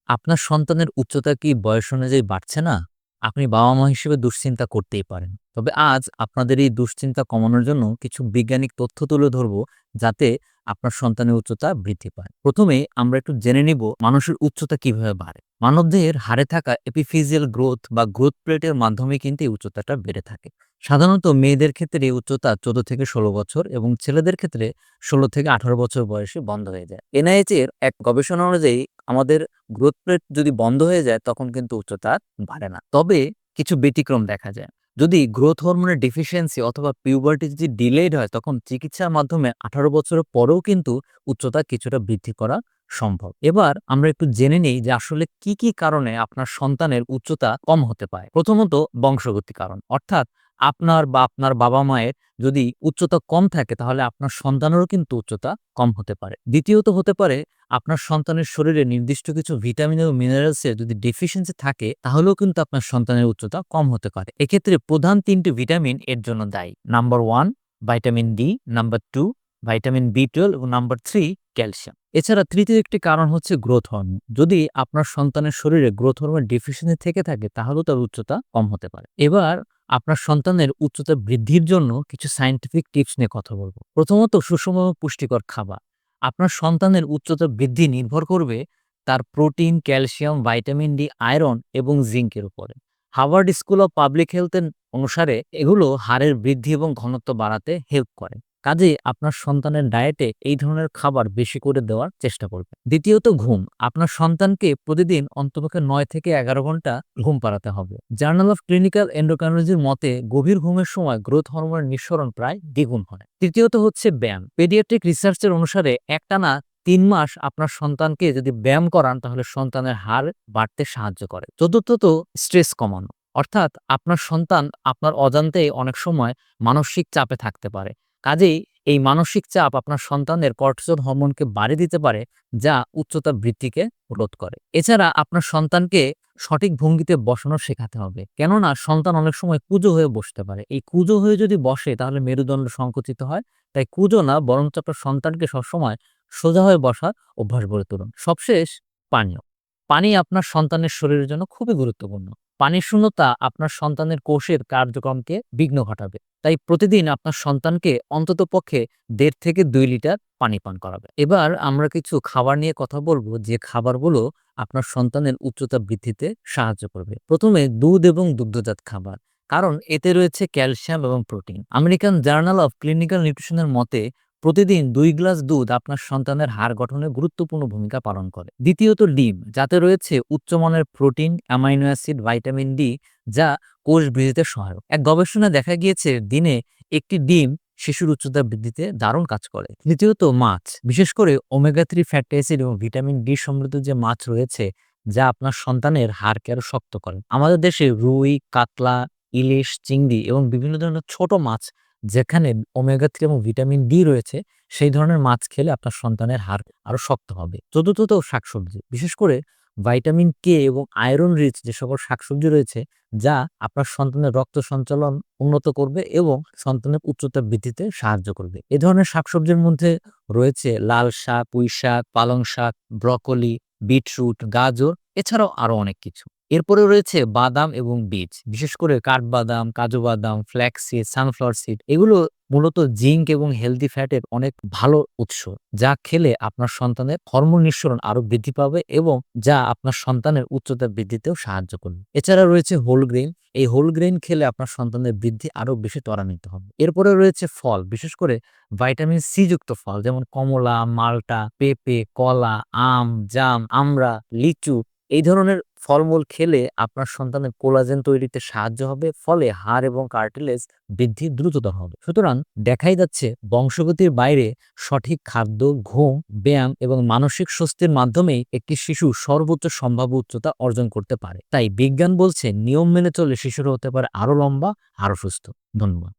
আপনার সন্তানের উচ্চতা কি বয়স অনুযায়ী বাড়ছে না? আপনি বাবা-মা হিসেবে দুশ্চিন্তা করতেই পারেন। তবে আজ আপনাদের এই দুশ্চিন্তা কমানোর জন্য কিছু বৈজ্ঞানিক তথ্য তুলে ধরব, যাতে আপনার সন্তানের উচ্চতা বৃদ্ধি পায়। প্রথমে আমরা একটু জেনে নিব মানুষের উচ্চতা কিভাবে বাড়ে। মানবদেহের হাড়ে থাকা এপিফিজিয়াল গ্রোথ বা গ্রোথ প্লেটের মাধ্যমে কিন্তু এই উচ্চতাটা বেড়ে থাকে। সাধারণত মেয়েদের ক্ষেত্রে এই উচ্চতা ১৪ থেকে ১৬ বছর এবং ছেলেদের ক্ষেত্রে ১৬ থেকে ১৮ বছর বয়সে বন্ধ হয়ে যায়। এনআইএইচ এর এক গবেষণা অনুযায়ী আমাদের গ্রোথ প্লেট যদি বন্ধ হয়ে যায় তখন কিন্তু উচ্চতা আর বাড়ে না। তবে কিছু ব্যতিক্রম দেখা যায়। যদি গ্রোথ হরমোনের ডেফিসিয়েন্সি অথবা পিউবার্টি যদি ডিলেড হয় তখন চিকিৎসার মাধ্যমে ১৮ বছরের পরেও কিন্তু উচ্চতা কিছুটা বৃদ্ধি করা সম্ভব। এবার আমরা একটু জেনে নেই যে আসলে কি কারণে আপনার সন্তানের উচ্চতা কম হতে পারে। প্রথমত বংশগতি কারণ। অর্থাৎ আপনার বা আপনার বাবা-মায়ের যদি উচ্চতা কম থাকে তাহলে আপনার সন্তানেরও কিন্তু উচ্চতা কম হতে পারে। দ্বিতীয়ত হতে পারে আপনার সন্তানের শরীরে নির্দিষ্ট কিছু ভিটামিন ও মিনারেলসের যদি ডেফিসিয়েন্সি থাকে তাহলেও কিন্তু আপনার সন্তানের উচ্চতা কম হতে পারে। এক্ষেত্রে প্রধান ৩ টি ভিটামিন এর জন্য দায়ী। Number 1 vitamin D, number 2 vitamin বি12 এবং নাম্বার 3 ক্যালসিয়াম। এছাড়া তৃতীয় একটি কারণ হচ্ছে গ্রোথ হরমোন। যদি আপনার সন্তানের শরীরে গ্রোথ হরমোন ডেফিসিয়েন্সি থেকে থাকে তাহলেও তার উচ্চতা কম হতে পারে। এবার আপনার সন্তানের উচ্চতা বৃদ্ধির জন্য কিছু সায়েন্টিফিক টিপস নিয়ে কথা বলবো। প্রথমত সুষম ও পুষ্টিকর খাবার। আপনার সন্তানের উচ্চতা বৃদ্ধি নির্ভর করবে তার protein, calcium, vitamin D, iron এবং জিঙ্কের উপরে। Harvard school of public health অনুসারে এগুলো হাড়ের বৃদ্ধি এবং ঘনত্ব বাড়াতে হেল্প করে। কাজেই আপনার সন্তানের ডায়েটে এই ধরনের খাবার বেশি করে দেওয়ার চেষ্টা করবে। দ্বিতীয়ত ঘুম। আপনার সন্তানকে প্রতিদিন অন্তপক্ষে ৯ থেকে ১১ ঘন্টা ঘুম পাড়াতে হবে। জার্নাল অফ ক্লিনিক্যাল এন্ডোক্রাইনোলজির মতে গভীর ঘুমের সময় গ্রোথ হরমোনের নিঃসরণ প্রায় দ্বিগুণ হয়। তৃতীয়ত হচ্ছে ব্যায়াম। পেডিয়াট্রিক রিসার্চের অনুসারে একটানা ৩ মাস আপনার সন্তানকে যদি ব্যায়াম করান তাহলে সন্তানের হাড় বাড়তে সাহায্য করে। চতুর্থত স্ট্রেস কমানো। অর্থাৎ আপনার সন্তান আপনার অজান্তেই অনেক সময় মানসিক চাপে থাকতে পারে। কাজেই এই মানসিক চাপ আপনার সন্তানের কর্টিসল হরমোনকে বাড়িয়ে দিতে পারে, যা উচ্চতা বৃদ্ধিকে রোধ করে। এছাড়া আপনার সন্তানকে সঠিক ভঙ্গিতে বসানো শেখাতে হবে। কেননা সন্তান অনেক সময় কুঁজো হয়ে বসতে পারে। এই কুঁজো হয়ে যদি বসে তাহলে মেরুদণ্ড সংকুচিত হয়। তাই কুঁজো না বরঞ্চ আপনার সন্তানকে সবসময় সোজা হয়ে বসার অভ্যাস গড়ে তুলুন। সবশেষ পানীয়। পানি আপনার সন্তানের শরীরের জন্য খুবই গুরুত্বপূর্ণ। পানির শূন্যতা আপনার সন্তানের কোষের কার্যক্রমকে বিঘ্ন ঘটাবে। তাই প্রতিদিন আপনার সন্তানকে অন্ততপক্ষে ১.৫ থেকে ২ লিটার পানি পান করাবে। এবার আমরা কিছু খাবার নিয়ে কথা বলবো যে খাবারগুলো আপনার সন্তানের উচ্চতা বৃদ্ধিতে সাহায্য করবে। প্রথমে দুধ এবং দুগ্ধজাত খাবার। কারণ এতে রয়েছে ক্যালসিয়াম এবং protein. American journal of clinical নিউট্রিশনের মতে প্রতিদিন ২ গ্লাস দুধ আপনার সন্তানের হাড় গঠনে গুরুত্বপূর্ণ ভূমিকা পালন করে। দ্বিতীয়ত ডিম, যাতে রয়েছে উচ্চমানের protein, amino acid, vitamin D, যা কোষ বৃদ্ধিতে সহায়ক। এক গবেষণায় দেখা গিয়েছে দিনে একটি ডিম শিশুর উচ্চতা বৃদ্ধিতে দারুণ কাজ করে। তৃতীয়ত মাছ, বিশেষ করে ওমেগা-3 ফ্যাটি অ্যাসিড এবং ভিটামিন ডি সমৃদ্ধ যে মাছ রয়েছে, যা আপনার সন্তানের হাড়কে আরো শক্ত করে। আমাদের দেশে রুই, কাতলা, ইলিশ, চিংড়ি এবং বিভিন্ন ধরনের ছোট মাছ যেখানে ওমেগা-3 এবং ভিটামিন ডি রয়েছে, সেই ধরনের মাছ খেলে আপনার সন্তানের হাড় আরো শক্ত হবে। চতুর্থত শাকসবজি, বিশেষ করে ভাইটামিন কে এবং আয়রন রিচ যে সকল শাকসবজি রয়েছে, যা আপনার সন্তানের রক্ত সঞ্চালন উন্নত করবে এবং সন্তানের উচ্চতা বৃদ্ধিতে সাহায্য করবে। এ ধরনের শাকসবজির মধ্যে রয়েছে লাল শাক, পুঁই শাক, পালং শাক, ব্রকোলি, বিটরুট, গাজর, এছাড়াও আরো অনেক কিছু। এরপরে রয়েছে বাদাম এবং বীজ, বিশেষ করে কাঠবাদাম, কাজু বাদাম, ফ্ল্যাক্স সিড, সানফ্লাওয়ার সিড। এগুলো মূলত জিঙ্ক এবং হেলদি ফ্যাটের অনেক ভালো উৎস, যা খেলে আপনার সন্তানের হরমোন নিঃসরণ আরো বৃদ্ধি পাবে এবং যা আপনার সন্তানের উচ্চতা বৃদ্ধিতেও সাহায্য করবে। এছাড়া রয়েছে হোল গ্রেইন। এই হোল গ্রেইন খেলে আপনার সন্তানের বৃদ্ধি আরো বেশি ত্বরান্বিত হবে। এরপরে রয়েছে ফল, বিশেষ করে ভাইটামিন সি যুক্ত ফল, যেমন কমলা, মাল্টা, পেঁপে, কলা, আম, জাম, আমড়া, লিচু। এই ধরনের ফলমূল খেলে আপনার সন্তানের কোলাজেন তৈরিতে সাহায্য হবে, ফলে হাড় এবং কার্টিলেজ বৃদ্ধি দ্রুততর হবে। সুতরাং দেখাই যাচ্ছে বংশগতির বাইরে সঠিক খাদ্য, ঘুম, ব্যায়াম এবং মানসিক স্বস্তির মাধ্যমেই একটি শিশু সর্বোচ্চ সম্ভাব্য উচ্চতা অর্জন করতে পারে। তাই বিজ্ঞান বলছে নিয়ম মেনে চললে শিশুরা হতে পারে আরো লম্বা, আরো সুস্থ। ধন্যবাদ।